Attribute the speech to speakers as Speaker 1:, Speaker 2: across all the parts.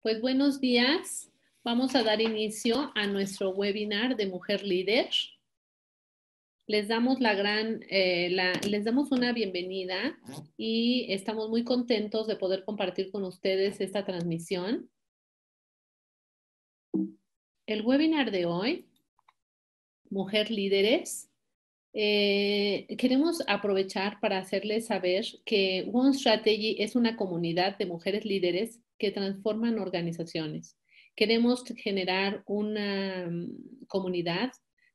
Speaker 1: Pues buenos días. Vamos a dar inicio a nuestro webinar de Mujer Líder. Les damos les damos una bienvenida y estamos muy contentos de poder compartir con ustedes esta transmisión. El webinar de hoy, Mujer Líderes, queremos aprovechar para hacerles saber que One Strategy es una comunidad de mujeres líderes que transforman organizaciones. Queremos generar una comunidad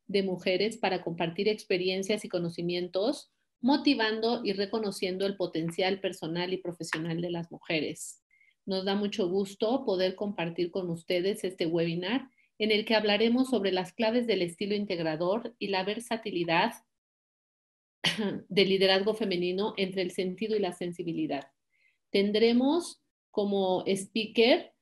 Speaker 1: de mujeres para compartir experiencias y conocimientos, motivando y reconociendo el potencial personal y profesional de las mujeres. Nos da mucho gusto poder compartir con ustedes este webinar en el que hablaremos sobre las claves del estilo integrador y la versatilidad del liderazgo femenino entre el sentido y la sensibilidad. Tendremos como speaker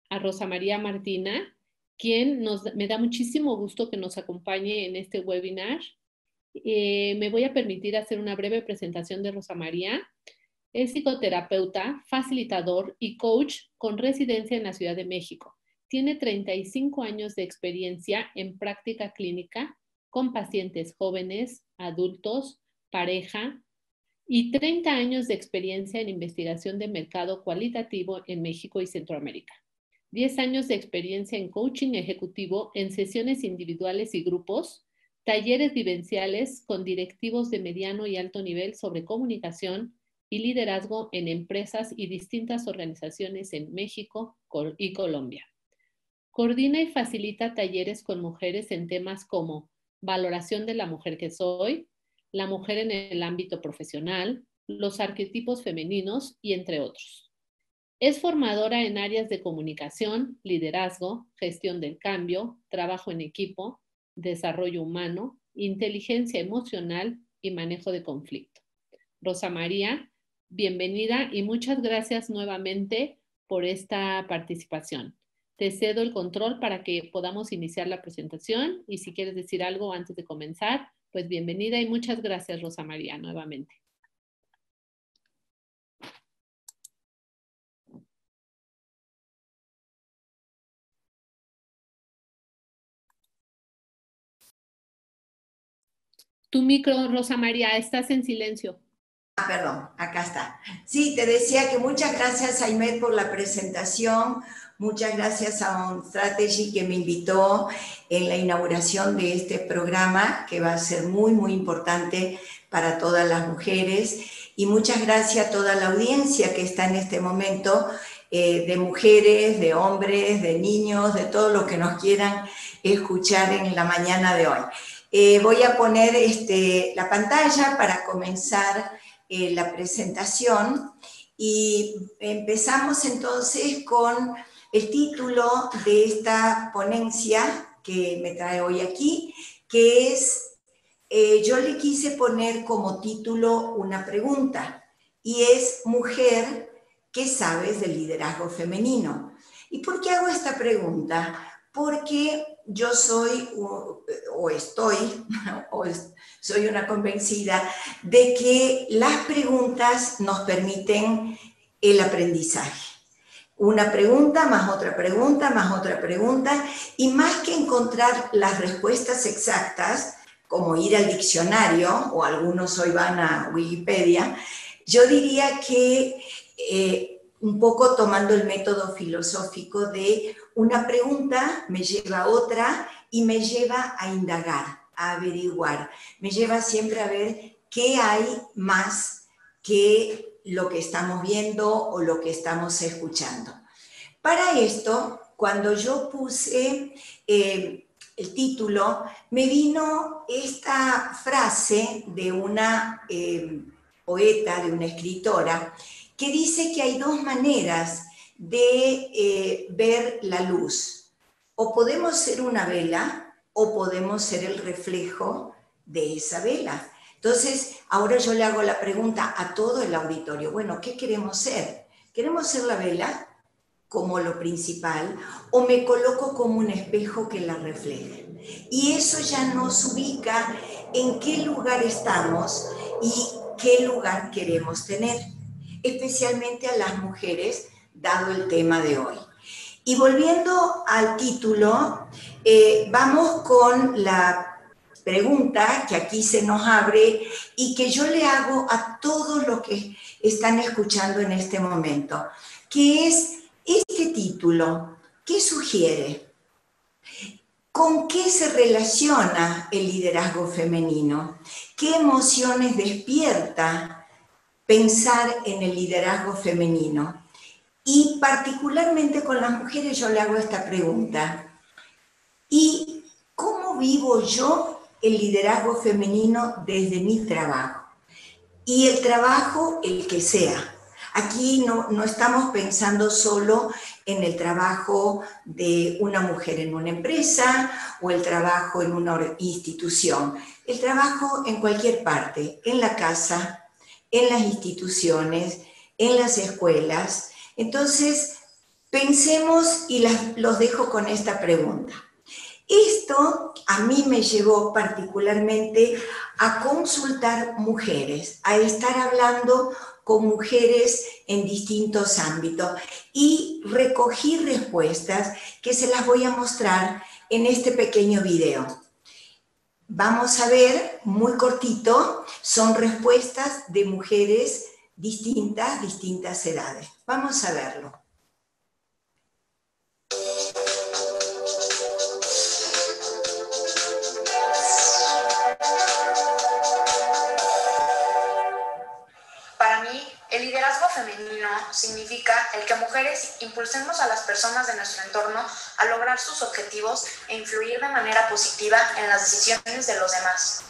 Speaker 1: a Rosa María Martina, quien me da muchísimo gusto que nos acompañe en este webinar. Me voy a permitir hacer una breve presentación de Rosa María. Es psicoterapeuta, facilitador y coach con residencia en la Ciudad de México. Tiene 35 años de experiencia en práctica clínica con pacientes jóvenes, adultos, pareja y 30 años de experiencia en investigación de mercado cualitativo en México y Centroamérica. 10 años de experiencia en coaching ejecutivo en sesiones individuales y grupos, talleres vivenciales con directivos de mediano y alto nivel sobre comunicación y liderazgo en empresas y distintas organizaciones en México y Colombia. Coordina y facilita talleres con mujeres en temas como valoración de la mujer que soy, la mujer en el ámbito profesional, los arquetipos femeninos y entre otros. Es formadora en áreas de comunicación, liderazgo, gestión del cambio, trabajo en equipo, desarrollo humano, inteligencia emocional y manejo de conflicto. Rosa María, bienvenida y muchas gracias nuevamente por esta participación. Te cedo el control para que podamos iniciar la presentación y si quieres decir algo antes de comenzar, pues bienvenida y muchas gracias, Rosa María, nuevamente. Tu micro, Rosa María, estás en silencio.
Speaker 2: Perdón, acá está. Sí, te decía que muchas gracias a Aymed por la presentación, muchas gracias a On Strategy que me invitó en la inauguración de este programa que va a ser muy, muy importante para todas las mujeres y muchas gracias a toda la audiencia que está en este momento, de mujeres, de hombres, de niños, de todos los que nos quieran escuchar en la mañana de hoy. Voy a poner la pantalla para comenzar la presentación y empezamos entonces con el título de esta ponencia que me trae hoy aquí, que es, yo le quise poner como título una pregunta y es: mujer, ¿qué sabes del liderazgo femenino? ¿Y por qué hago esta pregunta? Porque yo soy, soy una convencida de que las preguntas nos permiten el aprendizaje. Una pregunta, más otra pregunta, más otra pregunta, y más que encontrar las respuestas exactas, como ir al diccionario, o algunos hoy van a Wikipedia, yo diría que un poco tomando el método filosófico de una pregunta me lleva a otra y me lleva a indagar, a averiguar, me lleva siempre a ver qué hay más que lo que estamos viendo o lo que estamos escuchando. Para esto, cuando yo puse el título, me vino esta frase de una poeta, de una escritora, que dice que hay dos maneras de ver la luz. O podemos ser una vela o podemos ser el reflejo de esa vela. Entonces, ahora yo le hago la pregunta a todo el auditorio. Bueno, ¿qué queremos ser? ¿Queremos ser la vela como lo principal o me coloco como un espejo que la refleje? Y eso ya nos ubica en qué lugar estamos y qué lugar queremos tener, especialmente a las mujeres, dado el tema de hoy. Y volviendo al título, vamos con la pregunta que aquí se nos abre y que yo le hago a todos los que están escuchando en este momento, que es este título, ¿qué sugiere? ¿Con qué se relaciona el liderazgo femenino? ¿Qué emociones despierta pensar en el liderazgo femenino? Y particularmente con las mujeres yo le hago esta pregunta. ¿Y cómo vivo yo el liderazgo femenino desde mi trabajo? Y el trabajo, el que sea. Aquí no estamos pensando solo en el trabajo de una mujer en una empresa o el trabajo en una institución. El trabajo en cualquier parte, en la casa, en las instituciones, en las escuelas. Entonces, pensemos y los dejo con esta pregunta. Esto a mí me llevó particularmente a consultar mujeres, a estar hablando con mujeres en distintos ámbitos y recogí respuestas que se las voy a mostrar en este pequeño video. Vamos a ver, muy cortito, son respuestas de mujeres distintas edades. Vamos a verlo.
Speaker 3: Para mí, el liderazgo femenino significa el que mujeres impulsemos a las personas de nuestro entorno a lograr sus objetivos e influir de manera positiva en las decisiones de los demás.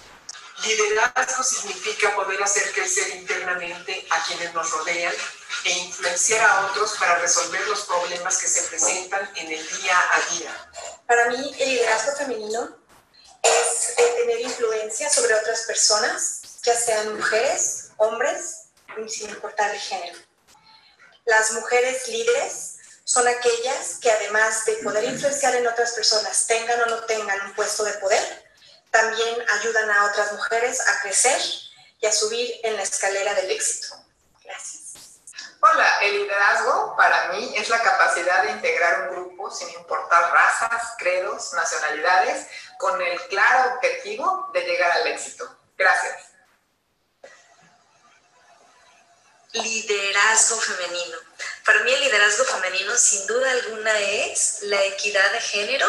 Speaker 4: Liderazgo significa poder hacer crecer internamente a quienes nos rodean e influenciar a otros para resolver los problemas que se presentan en el día a día.
Speaker 5: Para mí, el liderazgo femenino es tener influencia sobre otras personas, ya sean mujeres, hombres, sin importar el género. Las mujeres líderes son aquellas que, además de poder influenciar en otras personas, tengan o no tengan un puesto de poder, también ayudan a otras mujeres a crecer y a subir en la escalera del éxito. Gracias.
Speaker 6: Hola, el liderazgo para mí es la capacidad de integrar un grupo sin importar razas, credos, nacionalidades, con el claro objetivo de llegar al éxito. Gracias.
Speaker 7: Liderazgo femenino. Para mí el liderazgo femenino sin duda alguna es la equidad de género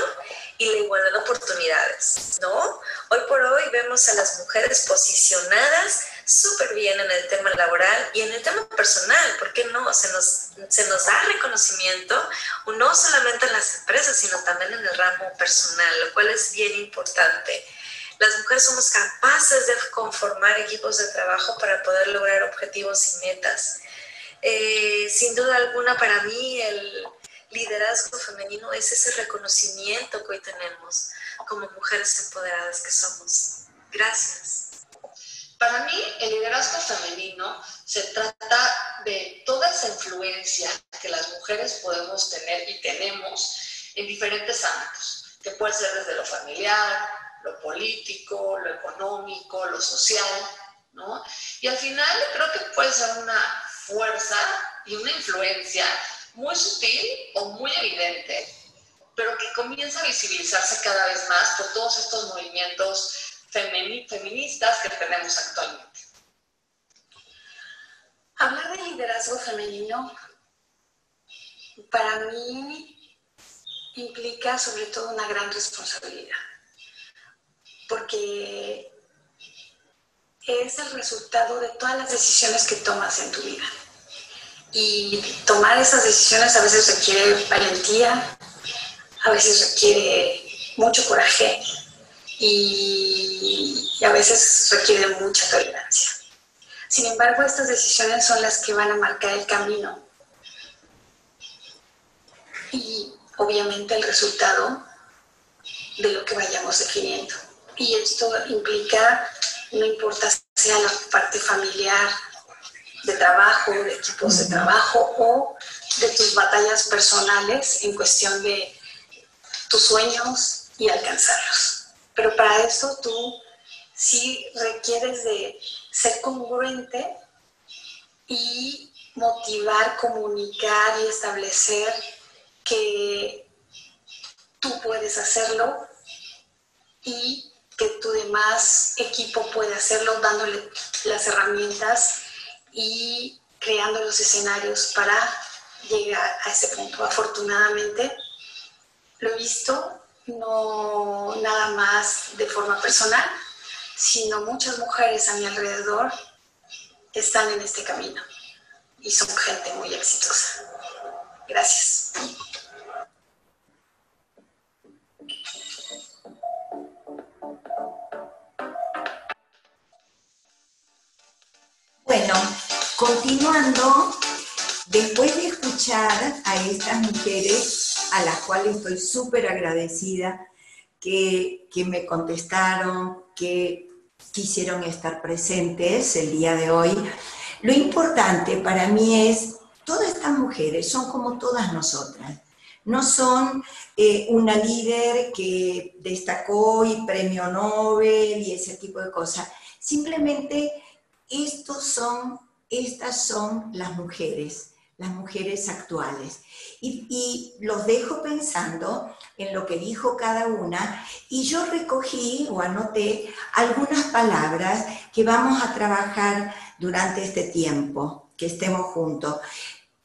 Speaker 7: y la igualdad de oportunidades, ¿no? Hoy por hoy vemos a las mujeres posicionadas súper bien en el tema laboral y en el tema personal, ¿por qué no? Se nos da reconocimiento, no solamente en las empresas, sino también en el ramo personal, lo cual es bien importante. Las mujeres somos capaces de conformar equipos de trabajo para poder lograr objetivos y metas. Sin duda alguna, para mí, el liderazgo femenino es ese reconocimiento que hoy tenemos como mujeres empoderadas que somos. Gracias.
Speaker 8: Para mí, el liderazgo femenino se trata de toda esa influencia que las mujeres podemos tener y tenemos en diferentes ámbitos, que puede ser desde lo familiar, lo político, lo económico, lo social, ¿no? Y al final creo que puede ser una fuerza y una influencia muy sutil o muy evidente, pero que comienza a visibilizarse cada vez más por todos estos movimientos feministas que tenemos actualmente.
Speaker 5: Hablar de liderazgo femenino para mí implica sobre todo una gran responsabilidad, porque es el resultado de todas las decisiones que tomas en tu vida. Y tomar esas decisiones a veces requiere valentía, a veces requiere mucho coraje y a veces requiere mucha tolerancia. Sin embargo, estas decisiones son las que van a marcar el camino y obviamente el resultado de lo que vayamos definiendo. Y esto implica, no importa sea la parte familiar, de trabajo, de equipos de trabajo o de tus batallas personales en cuestión de tus sueños y alcanzarlos. Pero para eso tú sí requieres de ser congruente y motivar, comunicar y establecer que tú puedes hacerlo y que tu demás equipo puede hacerlo, dándole las herramientas y creando los escenarios para llegar a ese punto. Afortunadamente, lo he visto, no nada más de forma personal, sino muchas mujeres a mi alrededor están en este camino y son gente muy exitosa. Gracias.
Speaker 2: Bueno, continuando, después de escuchar a estas mujeres, a las cuales estoy súper agradecida, que me contestaron, que quisieron estar presentes el día de hoy, lo importante para mí es, todas estas mujeres son como todas nosotras. No son una líder que destacó y premio Nobel y ese tipo de cosas. Simplemente estas son las mujeres actuales. Y los dejo pensando en lo que dijo cada una, y yo recogí o anoté algunas palabras que vamos a trabajar durante este tiempo, que estemos juntos.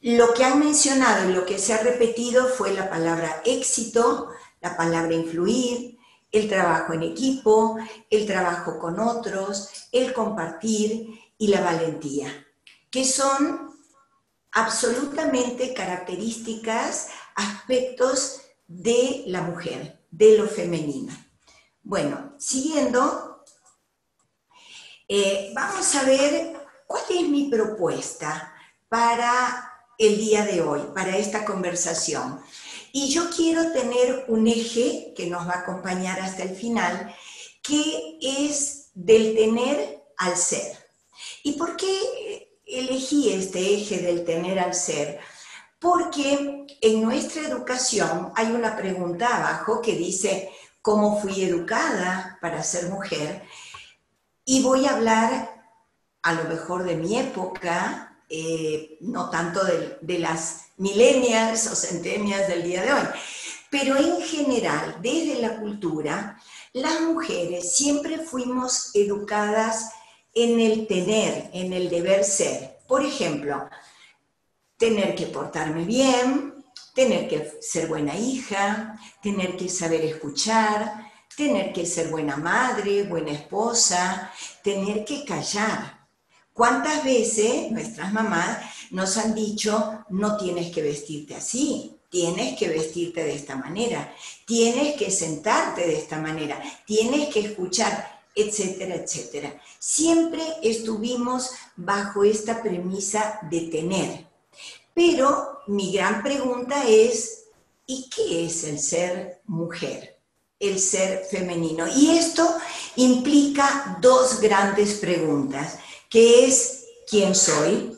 Speaker 2: Lo que han mencionado y lo que se ha repetido fue la palabra éxito, la palabra influir, el trabajo en equipo, el trabajo con otros, el compartir y la valentía, que son absolutamente características, aspectos de la mujer, de lo femenino. Bueno, siguiendo, vamos a ver cuál es mi propuesta para el día de hoy, para esta conversación. Y yo quiero tener un eje que nos va a acompañar hasta el final, que es del tener al ser. ¿Y por qué elegí este eje del tener al ser? Porque en nuestra educación hay una pregunta abajo que dice, ¿cómo fui educada para ser mujer? Y voy a hablar a lo mejor de mi época, no tanto de las millennials o centennials del día de hoy, pero en general, desde la cultura, las mujeres siempre fuimos educadas en el tener, en el deber ser. Por ejemplo, tener que portarme bien, tener que ser buena hija, tener que saber escuchar, tener que ser buena madre, buena esposa, tener que callar. ¿Cuántas veces nuestras mamás nos han dicho, no tienes que vestirte así, tienes que vestirte de esta manera, tienes que sentarte de esta manera, tienes que escuchar, etcétera, etcétera? Siempre estuvimos bajo esta premisa de tener. Pero mi gran pregunta es, ¿y qué es el ser mujer? El ser femenino. Y esto implica dos grandes preguntas, que es ¿quién soy?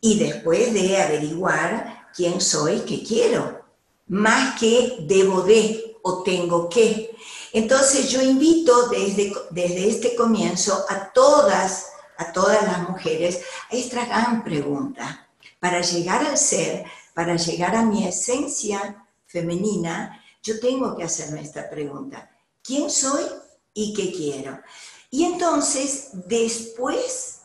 Speaker 2: Y después de averiguar quién soy, ¿qué quiero? Más que debo de o tengo que. Entonces yo invito desde este comienzo a todas las mujeres a esta gran pregunta. Para llegar al ser, para llegar a mi esencia femenina, yo tengo que hacerme esta pregunta. ¿Quién soy y qué quiero? Y entonces, después,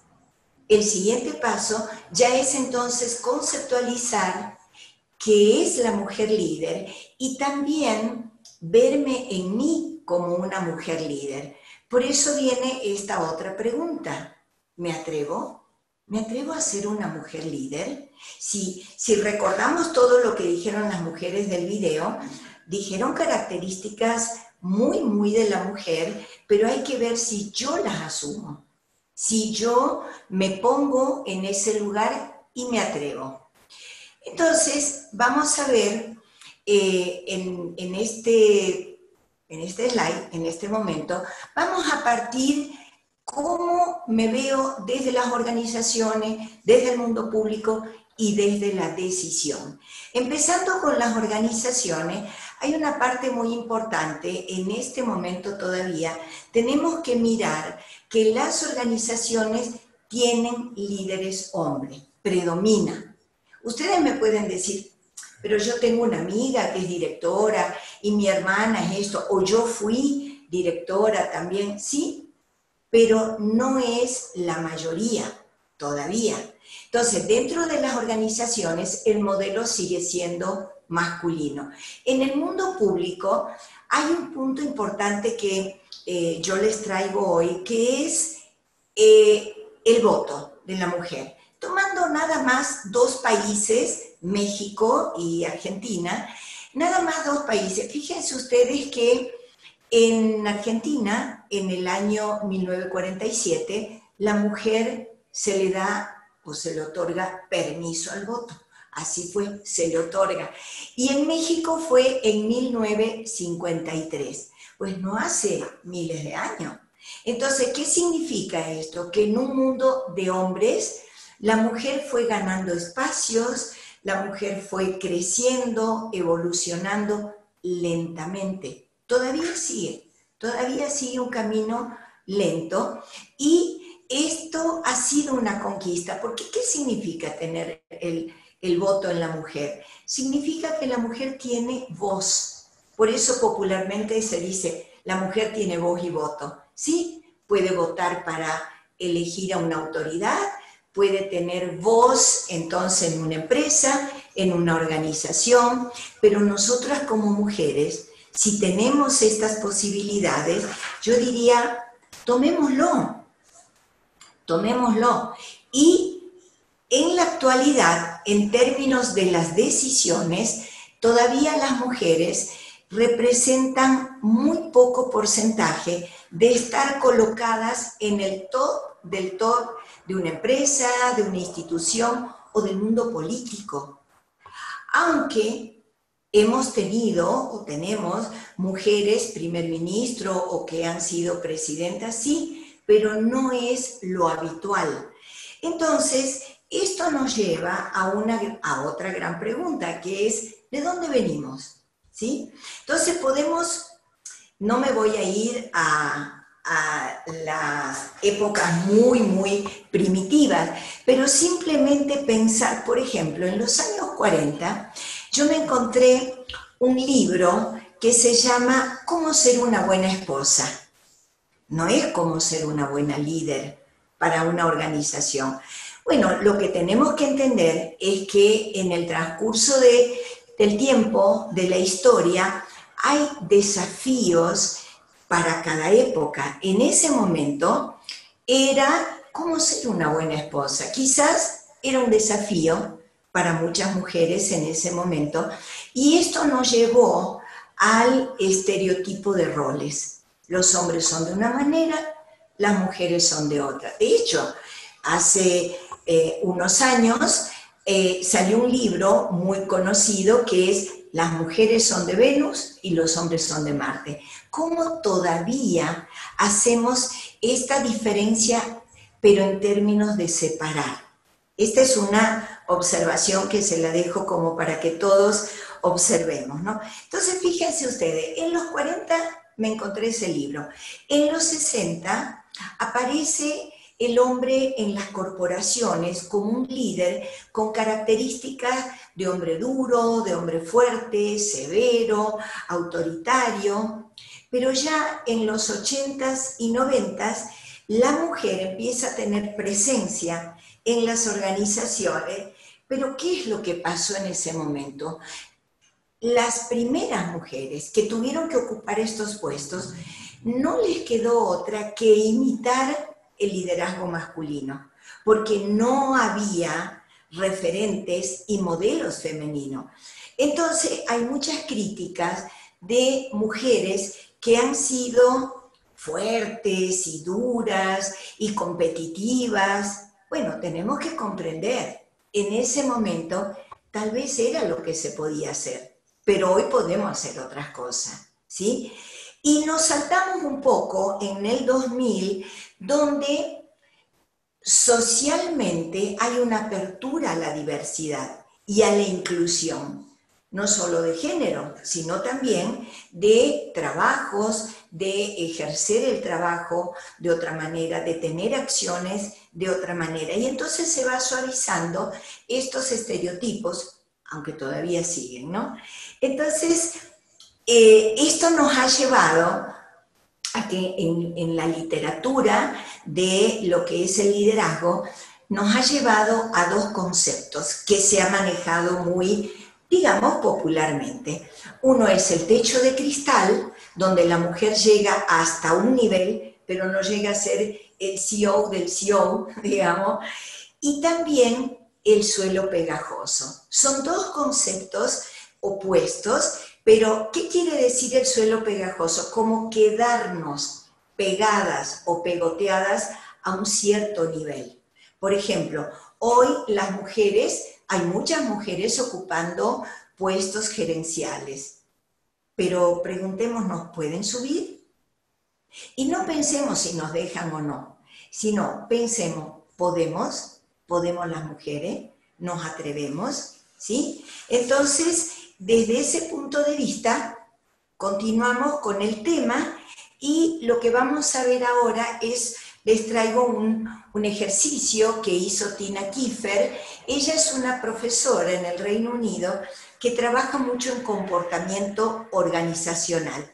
Speaker 2: el siguiente paso ya es entonces conceptualizar qué es la mujer líder y también verme en mí como una mujer líder. Por eso viene esta otra pregunta. ¿Me atrevo? ¿Me atrevo a ser una mujer líder? Si recordamos todo lo que dijeron las mujeres del video, dijeron características muy, muy de la mujer, pero hay que ver si yo las asumo, si yo me pongo en ese lugar y me atrevo. Entonces, vamos a ver en este slide, en este momento, vamos a partir cómo me veo desde las organizaciones, desde el mundo público y desde la decisión. Empezando con las organizaciones, hay una parte muy importante en este momento todavía. Tenemos que mirar que las organizaciones tienen líderes hombres, predomina. Ustedes me pueden decir, pero yo tengo una amiga que es directora y mi hermana es esto, o yo fui directora también, sí, pero no es la mayoría todavía. Entonces, dentro de las organizaciones, el modelo sigue siendo masculino. En el mundo público hay un punto importante que yo les traigo hoy, que es el voto de la mujer. Tomando nada más 2 países, México y Argentina, nada más 2 países. Fíjense ustedes que en Argentina, en el año 1947, la mujer se le da o se le otorga permiso al voto. Así fue, se le otorga. Y en México fue en 1953, pues no hace miles de años. Entonces, ¿qué significa esto? Que en un mundo de hombres, la mujer fue ganando espacios, la mujer fue creciendo, evolucionando lentamente. Todavía sigue un camino lento y esto ha sido una conquista, porque ¿qué significa tener el voto en la mujer? Significa que la mujer tiene voz. Por eso popularmente se dice, la mujer tiene voz y voto. Sí, puede votar para elegir a una autoridad, puede tener voz entonces en una empresa, en una organización, pero nosotras como mujeres, si tenemos estas posibilidades, yo diría, tomémoslo. Y en la actualidad, en términos de las decisiones, todavía las mujeres representan muy poco porcentaje de estar colocadas en el top del top de una empresa, de una institución o del mundo político. Aunque hemos tenido o tenemos mujeres primer ministro o que han sido presidentas, sí, pero no es lo habitual. Entonces, esto nos lleva a otra gran pregunta, que es, ¿de dónde venimos? ¿Sí? Entonces no me voy a ir a las épocas muy primitivas, pero simplemente pensar, por ejemplo, en los años 40, yo me encontré un libro que se llama ¿Cómo ser una buena esposa? No es cómo ser una buena líder para una organización. Bueno, lo que tenemos que entender es que en el transcurso del tiempo, de la historia, hay desafíos para cada época. En ese momento era cómo ser una buena esposa. Quizás era un desafío para muchas mujeres en ese momento, y esto nos llevó al estereotipo de roles. Los hombres son de una manera, las mujeres son de otra. De hecho, hace unos años salió un libro muy conocido que es Las mujeres son de Venus y los hombres son de Marte. ¿Cómo todavía hacemos esta diferencia, pero en términos de separar? Esta es una observación que se la dejo como para que todos observemos, ¿no? Entonces, fíjense ustedes, en los 40 me encontré ese libro. En los 60 aparece el hombre en las corporaciones como un líder con características de hombre duro, de hombre fuerte, severo, autoritario. Pero ya en los 80s y 90s, la mujer empieza a tener presencia en las organizaciones. Pero ¿qué es lo que pasó en ese momento? Las primeras mujeres que tuvieron que ocupar estos puestos, no les quedó otra que imitar el liderazgo masculino, porque no había referentes y modelos femeninos. Entonces hay muchas críticas de mujeres que han sido fuertes y duras y competitivas. Bueno, tenemos que comprender, en ese momento tal vez era lo que se podía hacer, pero hoy podemos hacer otras cosas, ¿sí? Y nos saltamos un poco en el 2000, donde socialmente hay una apertura a la diversidad y a la inclusión, no solo de género, sino también de trabajos, de ejercer el trabajo de otra manera, de tener acciones de otra manera. Y entonces se va suavizando estos estereotipos, aunque todavía siguen, ¿no? Entonces, esto nos ha llevado a que en la literatura de lo que es el liderazgo, nos ha llevado a dos conceptos que se ha manejado muy, digamos, popularmente. Uno es el techo de cristal, donde la mujer llega hasta un nivel, pero no llega a ser el CEO del CEO, digamos, y también el suelo pegajoso. Son dos conceptos opuestos, pero ¿qué quiere decir el suelo pegajoso? Como quedarnos pegadas o pegoteadas a un cierto nivel. Por ejemplo, hoy las mujeres, hay muchas mujeres ocupando puestos gerenciales, pero preguntémonos, ¿pueden subir? Y no pensemos si nos dejan o no, sino pensemos, ¿podemos las mujeres? ¿Nos atrevemos? ¿Sí? Entonces, desde ese punto de vista, continuamos con el tema y lo que vamos a ver ahora es, les traigo un ejercicio que hizo Tina Kiefer. Ella es una profesora en el Reino Unido que trabaja mucho en comportamiento organizacional.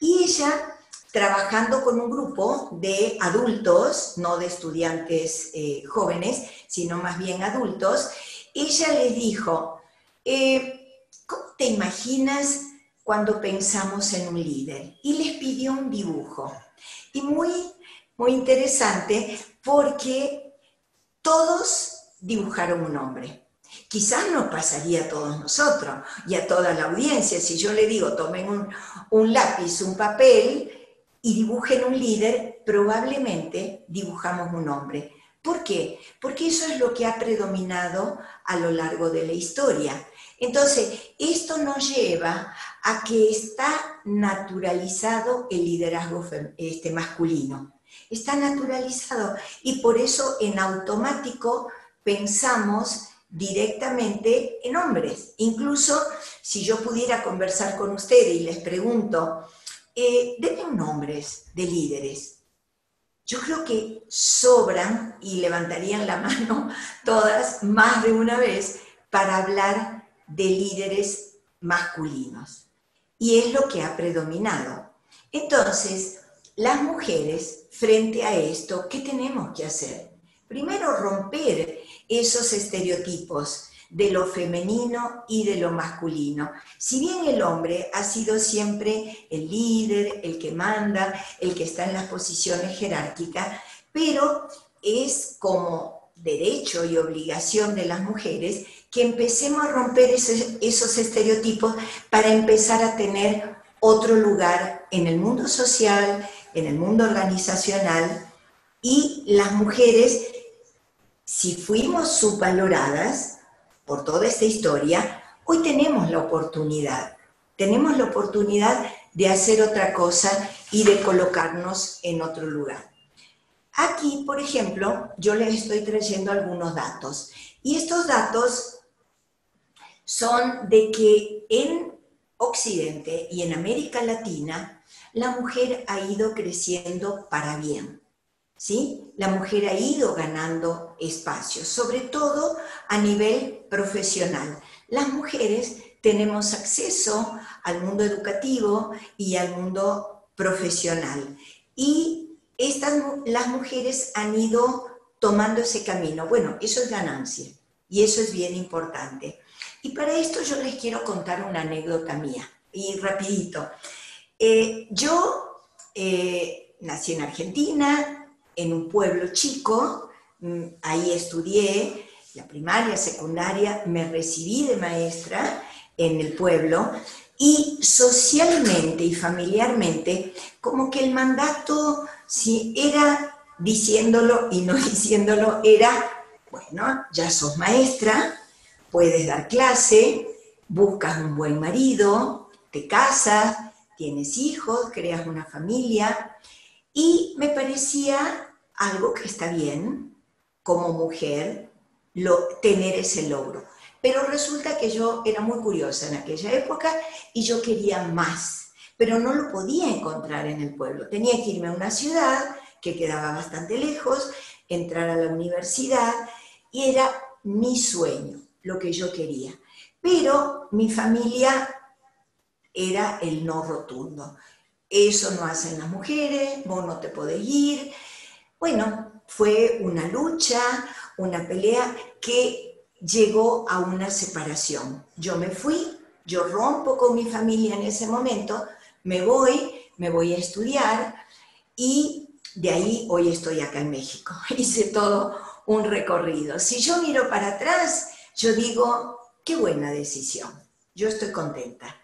Speaker 2: Y ella, trabajando con un grupo de adultos, no de estudiantes jóvenes, sino más bien adultos, ella les dijo, ¿cómo te imaginas cuando pensamos en un líder? Y les pidió un dibujo. Y muy interesante porque todos dibujaron un hombre. Quizás nos pasaría a todos nosotros y a toda la audiencia. Si yo le digo, tomen un lápiz, un papel y dibujen un líder, probablemente dibujamos un hombre. ¿Por qué? Porque eso es lo que ha predominado a lo largo de la historia. Entonces, esto nos lleva a que está naturalizado el liderazgo masculino. Está naturalizado y por eso en automático pensamos directamente en hombres. Incluso si yo pudiera conversar con ustedes y les pregunto, denme nombres de líderes. Yo creo que sobran y levantarían la mano todas más de una vez para hablar de líderes masculinos. Y es lo que ha predominado. Entonces, las mujeres, frente a esto, ¿qué tenemos que hacer? Primero, romper esos estereotipos de lo femenino y de lo masculino. Si bien el hombre ha sido siempre el líder, el que manda, el que está en las posiciones jerárquicas, pero es como derecho y obligación de las mujeres que empecemos a romper esos estereotipos para empezar a tener otro lugar en el mundo social, en el mundo organizacional, y las mujeres, si fuimos subvaloradas por toda esta historia, hoy tenemos la oportunidad de hacer otra cosa y de colocarnos en otro lugar. Aquí, por ejemplo, yo les estoy trayendo algunos datos, y estos datos son de que en Occidente y en América Latina, la mujer ha ido creciendo para bien, ¿sí? La mujer ha ido ganando espacios, sobre todo a nivel profesional. Las mujeres tenemos acceso al mundo educativo y al mundo profesional. Y las mujeres han ido tomando ese camino. Bueno, eso es ganancia y eso es bien importante. Y para esto yo les quiero contar una anécdota mía, y rapidito. Yo nací en Argentina, en un pueblo chico, ahí estudié la primaria, secundaria, me recibí de maestra en el pueblo, y socialmente y familiarmente, como que el mandato, si era diciéndolo y no diciéndolo, era, bueno, ya sos maestra, puedes dar clase, buscas un buen marido, te casas, tienes hijos, creas una familia, y me parecía algo que está bien, como mujer, tener ese logro. Pero resulta que yo era muy curiosa en aquella época y yo quería más, pero no lo podía encontrar en el pueblo. Tenía que irme a una ciudad que quedaba bastante lejos, entrar a la universidad, y era mi sueño. lo que yo quería. Pero mi familia era el no rotundo. Eso no hacen las mujeres, vos no te podés ir. Bueno, fue una lucha, una pelea que llegó a una separación. Yo me fui, yo rompo con mi familia en ese momento, me voy a estudiar y de ahí hoy estoy acá en México. Hice todo un recorrido. Si yo miro para atrás, yo digo, qué buena decisión, yo estoy contenta.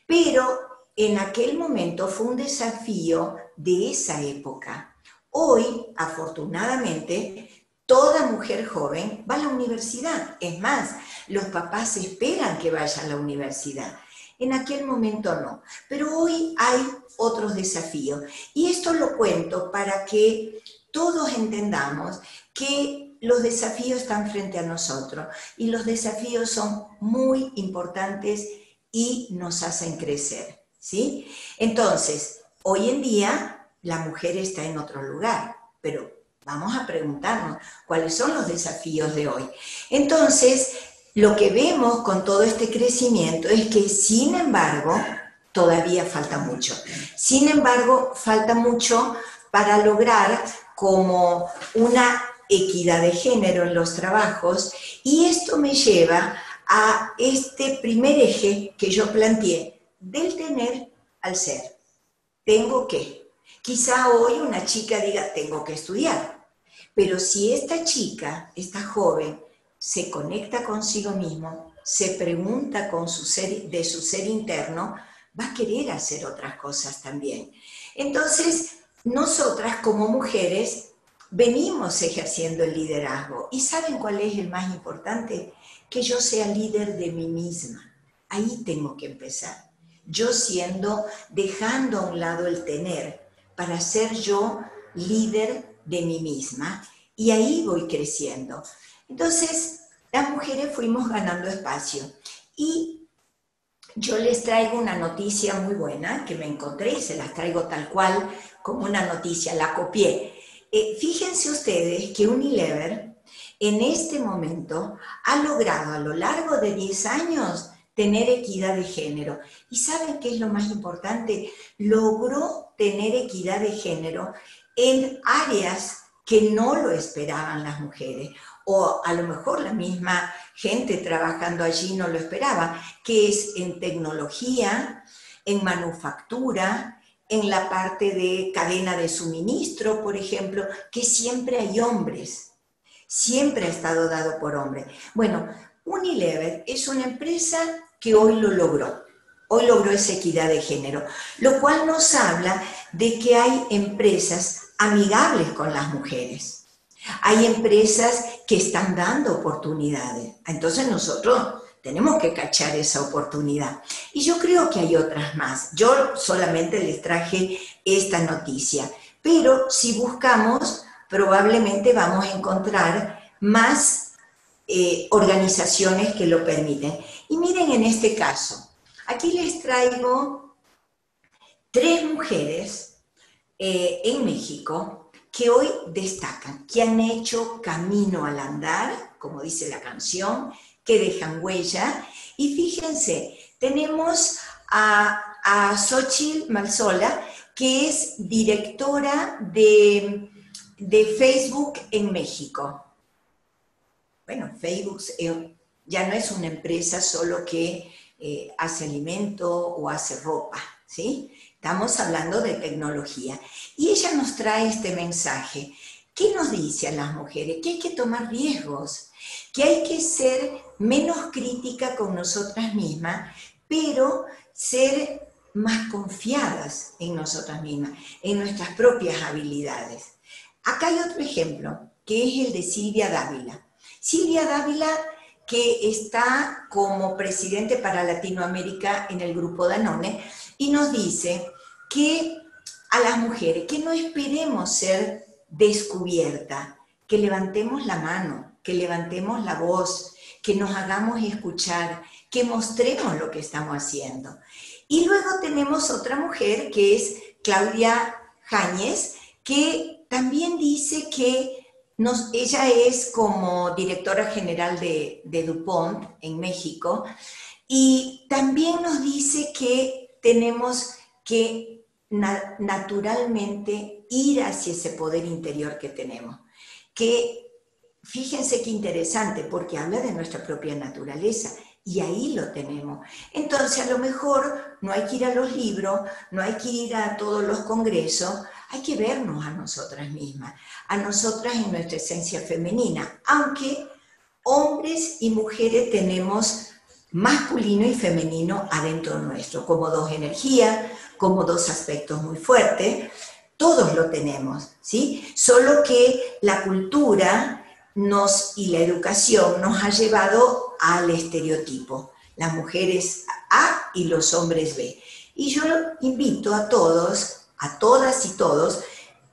Speaker 2: Pero en aquel momento fue un desafío de esa época. Hoy, afortunadamente, toda mujer joven va a la universidad. Es más, los papás esperan que vaya a la universidad. En aquel momento no. Pero hoy hay otros desafíos. Y esto lo cuento para que todos entendamos que los desafíos están frente a nosotros. Y los desafíos son muy importantes y nos hacen crecer, ¿sí? Entonces, hoy en día la mujer está en otro lugar, pero vamos a preguntarnos cuáles son los desafíos de hoy. Entonces, lo que vemos con todo este crecimiento es que, sin embargo, todavía falta mucho. Sin embargo, falta mucho para lograr como una equidad de género en los trabajos, y esto me lleva a este primer eje que yo planteé, del tener al ser. Tengo que. Quizá hoy una chica diga, tengo que estudiar. Pero si esta chica, esta joven, se conecta consigo mismo, se pregunta con de su ser interno, va a querer hacer otras cosas también. Entonces, nosotras como mujeres venimos ejerciendo el liderazgo. ¿Y saben cuál es el más importante? Que yo sea líder de mí misma. Ahí tengo que empezar. Yo dejando a un lado el tener, para ser yo líder de mí misma, y ahí voy creciendo. Entonces, las mujeres fuimos ganando espacio. Y yo les traigo una noticia muy buena que me encontré, y se las traigo tal cual como una noticia, la copié. Fíjense ustedes que Unilever en este momento ha logrado a lo largo de 10 años tener equidad de género. ¿Y saben qué es lo más importante? Logró tener equidad de género en áreas que no lo esperaban las mujeres, o a lo mejor la misma gente trabajando allí no lo esperaba, que es en tecnología, en manufactura, en la parte de cadena de suministro, por ejemplo, que siempre hay hombres. Siempre ha estado dado por hombres. Bueno, Unilever es una empresa que hoy lo logró. Hoy logró esa equidad de género, lo cual nos habla de que hay empresas amigables con las mujeres. Hay empresas que están dando oportunidades. Entonces nosotros tenemos que cachar esa oportunidad. Y yo creo que hay otras más. Yo solamente les traje esta noticia. Pero si buscamos, probablemente vamos a encontrar más organizaciones que lo permiten. Y miren en este caso, aquí les traigo 3 mujeres en México que hoy destacan, que han hecho camino al andar, como dice la canción, que dejan huella. Y fíjense, tenemos a Xochitl Malsola, que es directora de Facebook en México. Bueno, Facebook ya no es una empresa solo que hace alimento o hace ropa, ¿sí? Estamos hablando de tecnología. Y ella nos trae este mensaje. ¿Qué nos dice a las mujeres? Que hay que tomar riesgos, que hay que ser menos crítica con nosotras mismas, pero ser más confiadas en nosotras mismas, en nuestras propias habilidades. Acá hay otro ejemplo, que es el de Silvia Dávila. Silvia Dávila, que está como presidente para Latinoamérica en el grupo Danone, y nos dice que a las mujeres, que no esperemos ser descubiertas, que levantemos la mano, que levantemos la voz, que nos hagamos escuchar, que mostremos lo que estamos haciendo. Y luego tenemos otra mujer, que es Claudia Jáñez, que también dice que ella es como directora general de DuPont en México, y también nos dice que tenemos que naturalmente ir hacia ese poder interior que tenemos. Que fíjense qué interesante, porque habla de nuestra propia naturaleza, y ahí lo tenemos. Entonces, a lo mejor no hay que ir a los libros, no hay que ir a todos los congresos, hay que vernos a nosotras mismas, a nosotras en nuestra esencia femenina, aunque hombres y mujeres tenemos masculino y femenino adentro nuestro, como dos energías, como dos aspectos muy fuertes, todos lo tenemos, ¿sí? Solo que la cultura y la educación nos ha llevado al estereotipo, las mujeres A y los hombres B. Y yo invito a todos, a todas y todos,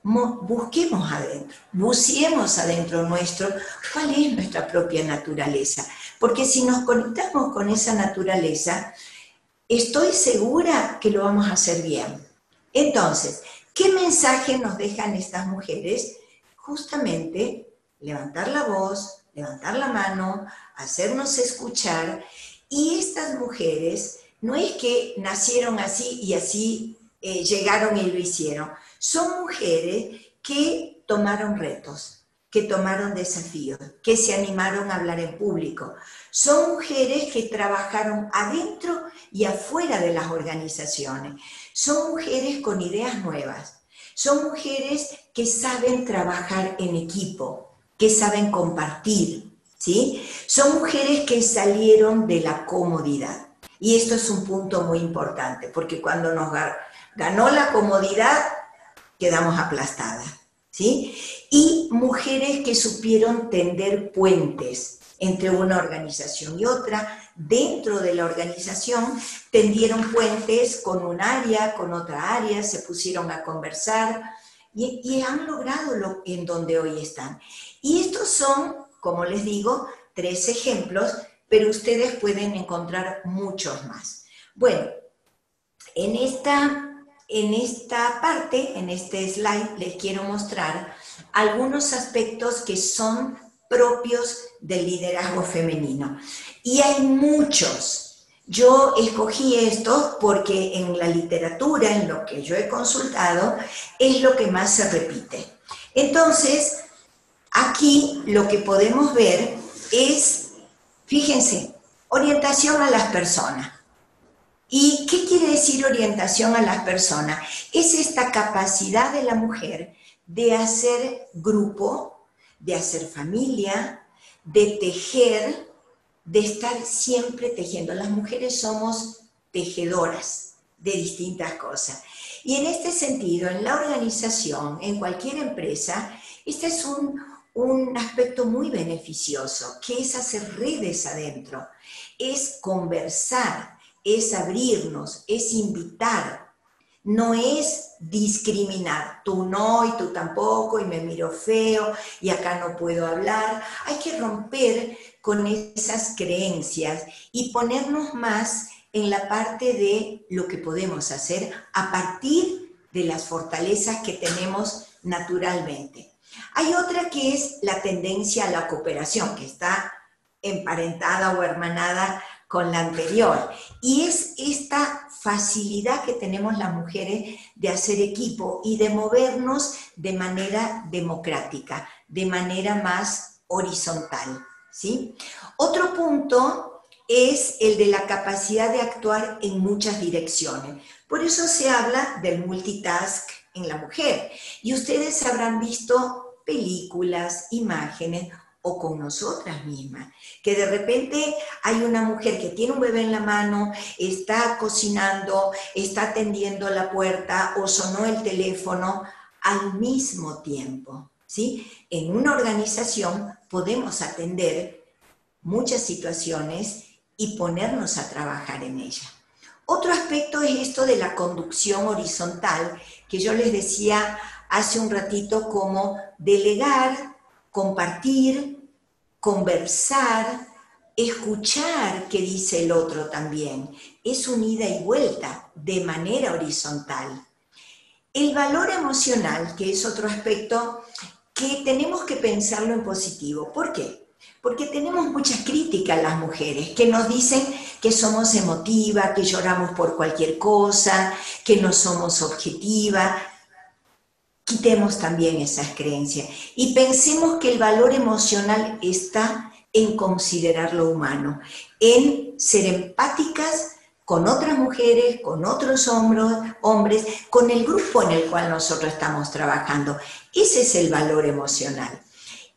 Speaker 2: busquemos adentro, buceemos adentro nuestro cuál es nuestra propia naturaleza, porque si nos conectamos con esa naturaleza, estoy segura que lo vamos a hacer bien. Entonces, ¿qué mensaje nos dejan estas mujeres? Justamente levantar la voz, levantar la mano, hacernos escuchar, y estas mujeres no es que nacieron así y así llegaron y lo hicieron, son mujeres que tomaron retos, que tomaron desafíos, que se animaron a hablar en público, son mujeres que trabajaron adentro y afuera de las organizaciones, son mujeres con ideas nuevas, son mujeres que saben trabajar en equipo, que saben compartir, ¿sí? Son mujeres que salieron de la comodidad. Y esto es un punto muy importante, porque cuando nos ganó la comodidad, quedamos aplastadas, ¿sí? Y mujeres que supieron tender puentes entre una organización y otra, dentro de la organización tendieron puentes con un área, con otra área, se pusieron a conversar y han logrado lo en donde hoy están. Y estos son, como les digo, 3 ejemplos, pero ustedes pueden encontrar muchos más. Bueno, en esta parte, en este slide, les quiero mostrar algunos aspectos que son propios del liderazgo femenino. Y hay muchos. Yo escogí estos porque en la literatura, en lo que yo he consultado, es lo que más se repite. Entonces, aquí lo que podemos ver es, fíjense, orientación a las personas. ¿Y qué quiere decir orientación a las personas? Es esta capacidad de la mujer de hacer grupo, de hacer familia, de tejer, de estar siempre tejiendo. Las mujeres somos tejedoras de distintas cosas. Y en este sentido, en la organización, en cualquier empresa, este es un aspecto muy beneficioso, que es hacer redes adentro, es conversar, es abrirnos, es invitar, no es discriminar, tú no y tú tampoco y me miro feo y acá no puedo hablar. Hay que romper con esas creencias y ponernos más en la parte de lo que podemos hacer a partir de las fortalezas que tenemos naturalmente. Hay otra que es la tendencia a la cooperación, que está emparentada o hermanada con la anterior, y es esta facilidad que tenemos las mujeres de hacer equipo y de movernos de manera democrática, de manera más horizontal, ¿sí? Otro punto es el de la capacidad de actuar en muchas direcciones. Por eso se habla del multitask en la mujer, y ustedes habrán visto películas, imágenes, o con nosotras mismas, que de repente hay una mujer que tiene un bebé en la mano, está cocinando, está atendiendo la puerta o sonó el teléfono al mismo tiempo, ¿sí? En una organización podemos atender muchas situaciones y ponernos a trabajar en ella. Otro aspecto es esto de la conducción horizontal, que yo les decía hace un ratito, como delegar, compartir, conversar, escuchar qué dice el otro también. Es un ida y vuelta de manera horizontal. El valor emocional, que es otro aspecto, que tenemos que pensarlo en positivo. ¿Por qué? Porque tenemos muchas críticas las mujeres que nos dicen que somos emotivas, que lloramos por cualquier cosa, que no somos objetivas. Quitemos también esas creencias y pensemos que el valor emocional está en considerar lo humano, en ser empáticas con otras mujeres, con otros hombres, con el grupo en el cual nosotros estamos trabajando. Ese es el valor emocional.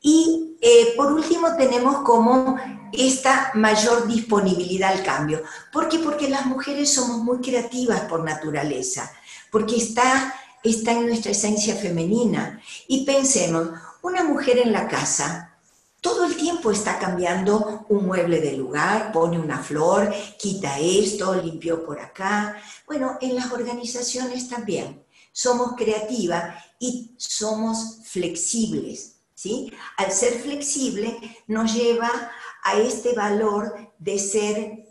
Speaker 2: Y por último tenemos como esta mayor disponibilidad al cambio. ¿Por qué? Porque las mujeres somos muy creativas por naturaleza, porque está en nuestra esencia femenina. Y pensemos, una mujer en la casa todo el tiempo está cambiando un mueble de lugar, pone una flor, quita esto, limpió por acá. Bueno, en las organizaciones también somos creativas y somos flexibles, ¿sí? Al ser flexible nos lleva a este valor de ser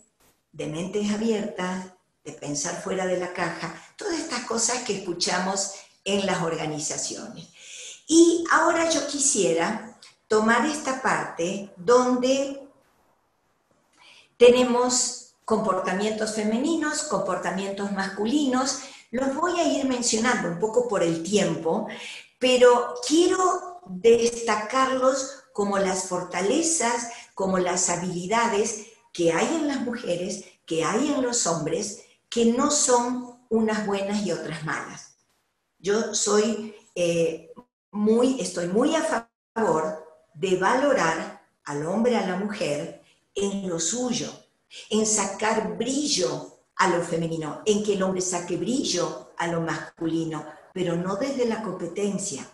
Speaker 2: de mentes abiertas, de pensar fuera de la caja, todas estas cosas que escuchamos en las organizaciones. Y ahora yo quisiera tomar esta parte donde tenemos comportamientos femeninos, comportamientos masculinos. Los voy a ir mencionando un poco por el tiempo, pero quiero destacarlos como las fortalezas, como las habilidades que hay en las mujeres, que hay en los hombres, que no son unas buenas y otras malas. Yo estoy muy a favor de valorar al hombre, a la mujer, en lo suyo, en sacar brillo a lo femenino, en que el hombre saque brillo a lo masculino, pero no desde la competencia,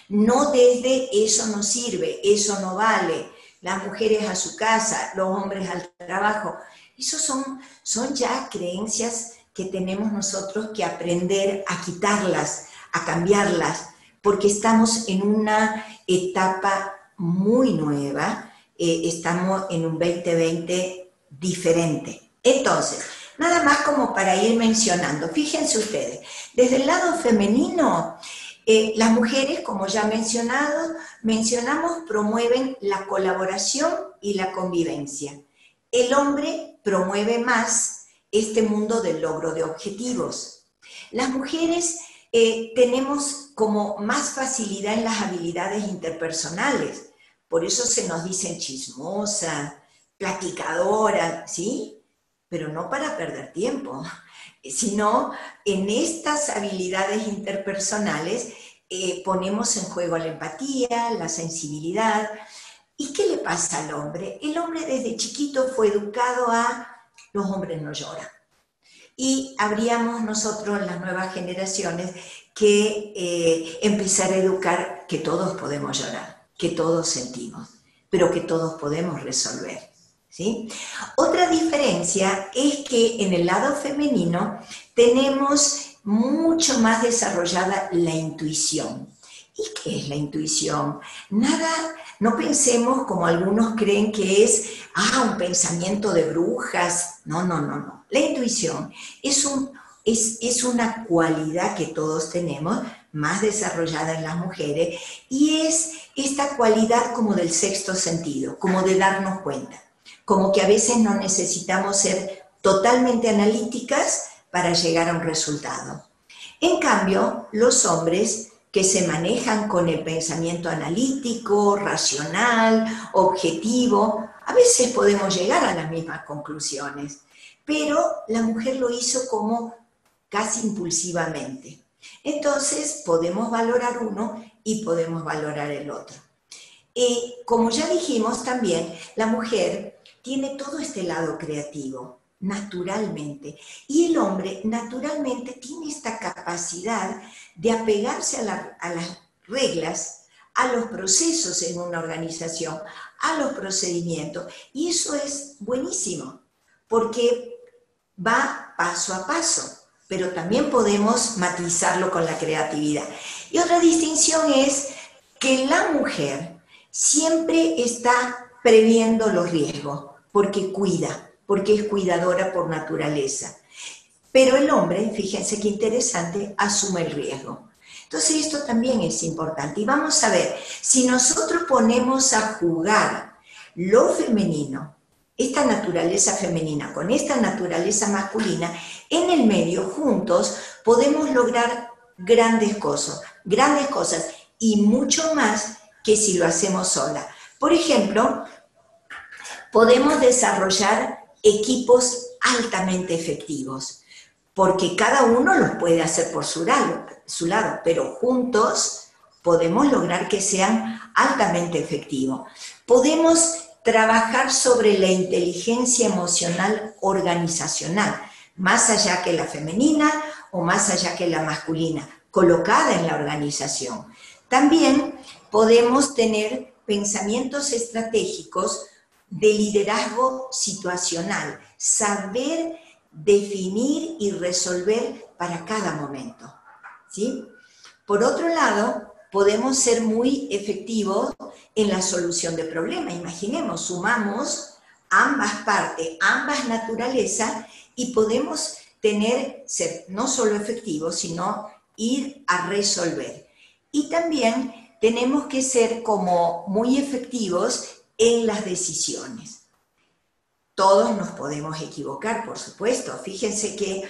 Speaker 2: no desde eso no sirve, eso no vale, las mujeres a su casa, los hombres al trabajo. Esos son ya creencias que tenemos nosotros que aprender a quitarlas, a cambiarlas, porque estamos en una etapa muy nueva, estamos en un 2020 diferente. Entonces, nada más como para ir mencionando, fíjense ustedes, desde el lado femenino, las mujeres, como ya mencionamos, promueven la colaboración y la convivencia. El hombre promueve más este mundo del logro de objetivos. Las mujeres tenemos como más facilidad en las habilidades interpersonales, por eso se nos dicen chismosa, platicadora, ¿sí? Pero no para perder tiempo, sino en estas habilidades interpersonales ponemos en juego la empatía, la sensibilidad. ¿Y qué le pasa al hombre? El hombre desde chiquito fue educado a los hombres no lloran. Y habríamos nosotros, las nuevas generaciones, que empezar a educar que todos podemos llorar, que todos sentimos, pero que todos podemos resolver, ¿sí? Otra diferencia es que en el lado femenino tenemos mucho más desarrollada la intuición. ¿Y qué es la intuición? No pensemos como algunos creen que es un pensamiento de brujas. No. La intuición es una cualidad que todos tenemos, más desarrollada en las mujeres, y es esta cualidad como del sexto sentido, como de darnos cuenta, como que a veces no necesitamos ser totalmente analíticas para llegar a un resultado. En cambio, los hombres que se manejan con el pensamiento analítico, racional, objetivo, a veces podemos llegar a las mismas conclusiones, pero la mujer lo hizo como casi impulsivamente. Entonces podemos valorar uno y podemos valorar el otro. Como ya dijimos también, la mujer tiene todo este lado creativo, naturalmente, y el hombre naturalmente tiene esta capacidad de apegarse a las reglas, a los procesos en una organización, a los procedimientos, y eso es buenísimo, porque va paso a paso, pero también podemos matizarlo con la creatividad. Y otra distinción es que la mujer siempre está previendo los riesgos, porque cuida, porque es cuidadora por naturaleza. Pero el hombre, fíjense qué interesante, asume el riesgo. Entonces esto también es importante. Y vamos a ver, si nosotros ponemos a jugar lo femenino, esta naturaleza femenina con esta naturaleza masculina, en el medio, juntos, podemos lograr grandes cosas y mucho más que si lo hacemos sola. Por ejemplo, podemos desarrollar equipos altamente efectivos, porque cada uno los puede hacer por su lado, pero juntos podemos lograr que sean altamente efectivos. Podemos trabajar sobre la inteligencia emocional organizacional, más allá que la femenina o más allá que la masculina, colocada en la organización. También podemos tener pensamientos estratégicos de liderazgo situacional, saber definir y resolver para cada momento, ¿sí? Por otro lado, podemos ser muy efectivos en la solución de problemas. Imaginemos, sumamos ambas partes, ambas naturalezas, y podemos ser no solo efectivos, sino ir a resolver. Y también tenemos que ser como muy efectivos en las decisiones. Todos nos podemos equivocar, por supuesto. Fíjense que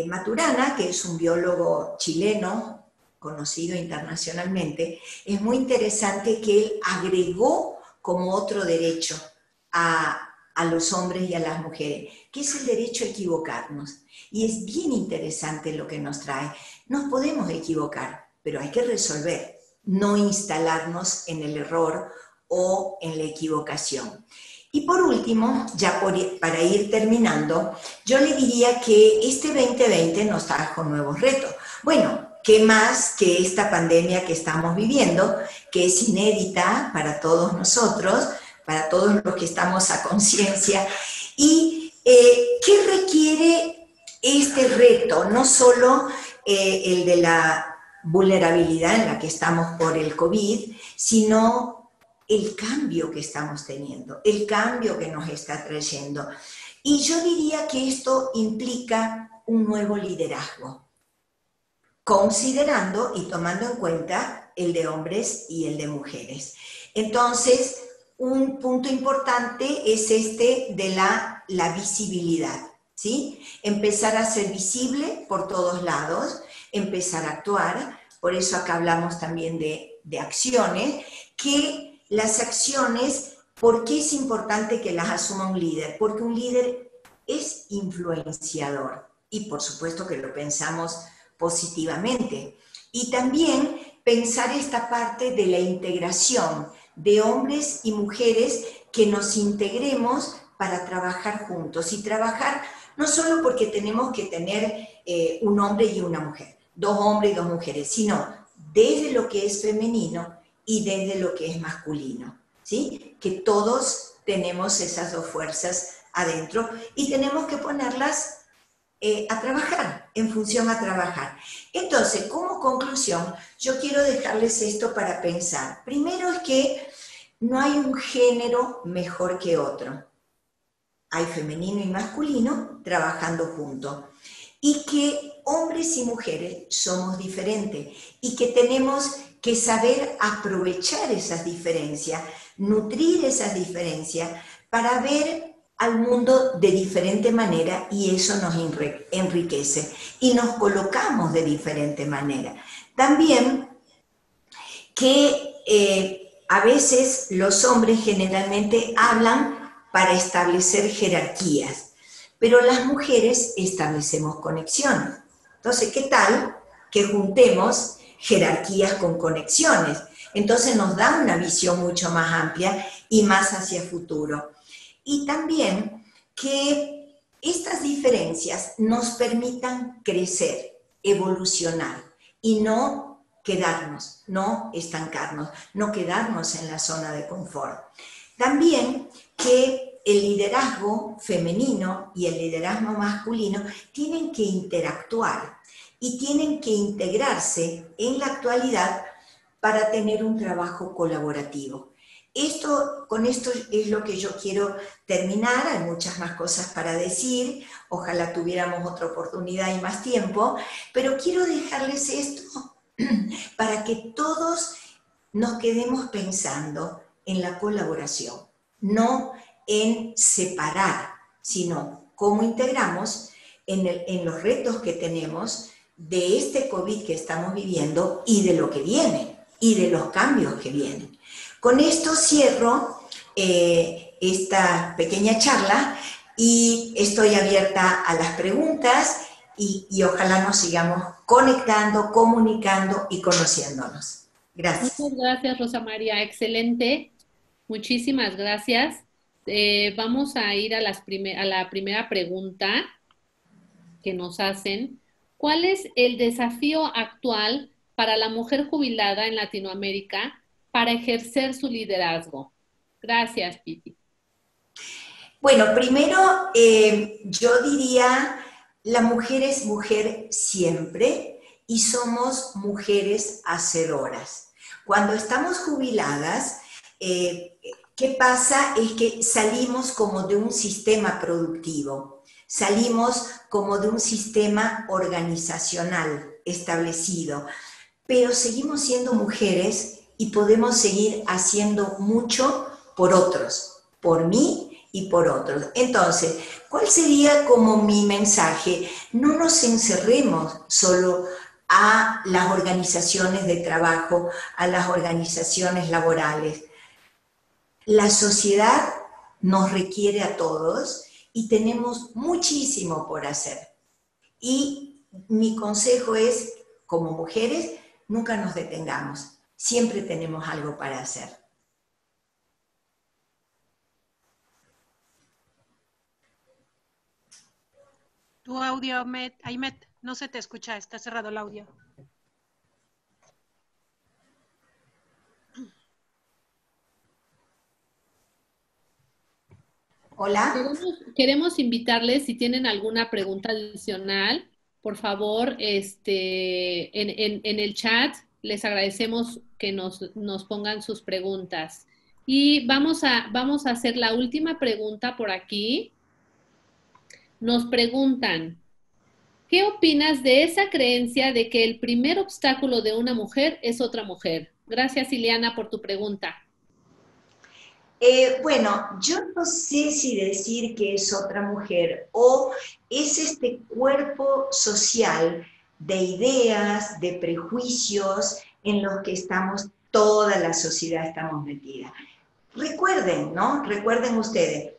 Speaker 2: Maturana, que es un biólogo chileno conocido internacionalmente, es muy interesante que él agregó como otro derecho a los hombres y a las mujeres, que es el derecho a equivocarnos. Y es bien interesante lo que nos trae. Nos podemos equivocar, pero hay que resolver, no instalarnos en el error o en la equivocación. Y por último, ya para ir terminando, yo le diría que este 2020 nos trajo nuevos retos. Bueno, ¿qué más que esta pandemia que estamos viviendo, que es inédita para todos nosotros, para todos los que estamos a conciencia? ¿Y qué requiere este reto? No solo el de la vulnerabilidad en la que estamos por el COVID, sino el cambio que estamos teniendo, el cambio que nos está trayendo. Y yo diría que esto implica un nuevo liderazgo, considerando y tomando en cuenta el de hombres y el de mujeres. Entonces, un punto importante es este de la visibilidad, ¿sí? Empezar a ser visible por todos lados, empezar a actuar. Por eso acá hablamos también de acciones, que las acciones, ¿por qué es importante que las asuma un líder? Porque un líder es influenciador y por supuesto que lo pensamos positivamente. Y también pensar esta parte de la integración de hombres y mujeres, que nos integremos para trabajar juntos. Y trabajar no solo porque tenemos que tener un hombre y una mujer, dos hombres y dos mujeres, sino desde lo que es femenino y desde lo que es masculino, ¿sí? Que todos tenemos esas dos fuerzas adentro y tenemos que ponerlas a trabajar, en función a trabajar. Entonces, como conclusión, yo quiero dejarles esto para pensar. Primero es que no hay un género mejor que otro. Hay femenino y masculino trabajando juntos. Y que hombres y mujeres somos diferentes y que tenemos que saber aprovechar esas diferencias, nutrir esas diferencias para ver al mundo de diferente manera, y eso nos enriquece y nos colocamos de diferente manera. También que a veces los hombres generalmente hablan para establecer jerarquías, pero las mujeres establecemos conexiones. Entonces, ¿qué tal que juntemos jerarquías con conexiones? Entonces nos da una visión mucho más amplia y más hacia el futuro. Y también que estas diferencias nos permitan crecer, evolucionar y no quedarnos, no estancarnos, no quedarnos en la zona de confort. También que el liderazgo femenino y el liderazgo masculino tienen que interactuar y tienen que integrarse en la actualidad para tener un trabajo colaborativo. Con esto es lo que yo quiero terminar. Hay muchas más cosas para decir, ojalá tuviéramos otra oportunidad y más tiempo, pero quiero dejarles esto para que todos nos quedemos pensando en la colaboración, no en separar, sino cómo integramos en los retos que tenemos de este COVID que estamos viviendo y de lo que viene, y de los cambios que vienen. Con esto cierro esta pequeña charla y estoy abierta a las preguntas y ojalá nos sigamos conectando, comunicando y conociéndonos. Gracias.
Speaker 1: Muchas gracias, Rosa María. Excelente. Muchísimas gracias. Vamos a ir a la primera pregunta que nos hacen. ¿Cuál es el desafío actual para la mujer jubilada en Latinoamérica para ejercer su liderazgo? Gracias, Piti.
Speaker 2: Bueno, primero yo diría, la mujer es mujer siempre y somos mujeres hacedoras. Cuando estamos jubiladas, ¿qué pasa? Es que salimos como de un sistema productivo, salimos como de un sistema organizacional establecido, pero seguimos siendo mujeres y podemos seguir haciendo mucho por otros, por mí y por otros. Entonces, ¿cuál sería como mi mensaje? No nos encerremos solo a las organizaciones de trabajo, a las organizaciones laborales. La sociedad nos requiere a todos y tenemos muchísimo por hacer. Y mi consejo es, como mujeres, nunca nos detengamos. Siempre tenemos algo para hacer.
Speaker 9: Tu audio, Aymet, no se te escucha, está cerrado el audio.
Speaker 2: Hola.
Speaker 1: Queremos invitarles, si tienen alguna pregunta adicional, por favor, en el chat les agradecemos que nos pongan sus preguntas. Y vamos a hacer la última pregunta por aquí. Nos preguntan, ¿qué opinas de esa creencia de que el primer obstáculo de una mujer es otra mujer? Gracias, Ileana, por tu pregunta.
Speaker 2: Bueno, yo no sé si decir que es otra mujer o es este cuerpo social de ideas, de prejuicios en los que toda la sociedad estamos metida. Recuerden, ¿no? Recuerden ustedes,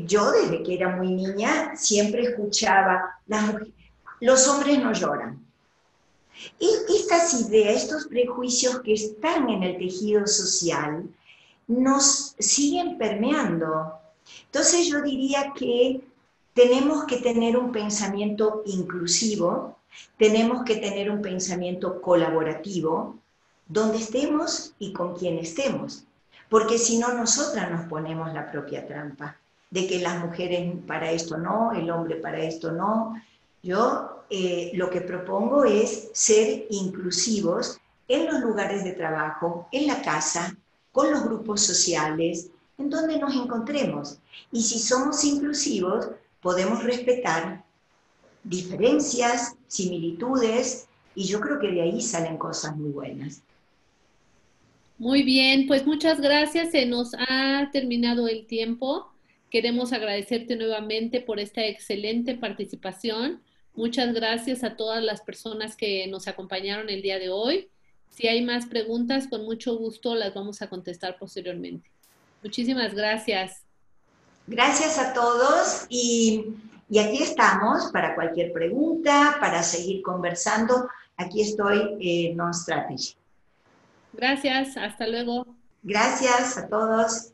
Speaker 2: yo desde que era muy niña siempre escuchaba, los hombres no lloran. Y estas ideas, estos prejuicios que están en el tejido social, nos siguen permeando. Entonces yo diría que tenemos que tener un pensamiento inclusivo, tenemos que tener un pensamiento colaborativo, donde estemos y con quien estemos. Porque si no, nosotras nos ponemos la propia trampa, de que las mujeres para esto no, el hombre para esto no. Yo lo que propongo es ser inclusivos en los lugares de trabajo, en la casa, con los grupos sociales, en donde nos encontremos. Y si somos inclusivos, podemos respetar diferencias, similitudes, y yo creo que de ahí salen cosas muy buenas.
Speaker 1: Muy bien, pues muchas gracias. Se nos ha terminado el tiempo. Queremos agradecerte nuevamente por esta excelente participación. Muchas gracias a todas las personas que nos acompañaron el día de hoy. Si hay más preguntas, con mucho gusto las vamos a contestar posteriormente. Muchísimas gracias.
Speaker 2: Gracias a todos y aquí estamos para cualquier pregunta, para seguir conversando. Aquí estoy en Non Strategy.
Speaker 1: Gracias, hasta luego.
Speaker 2: Gracias a todos.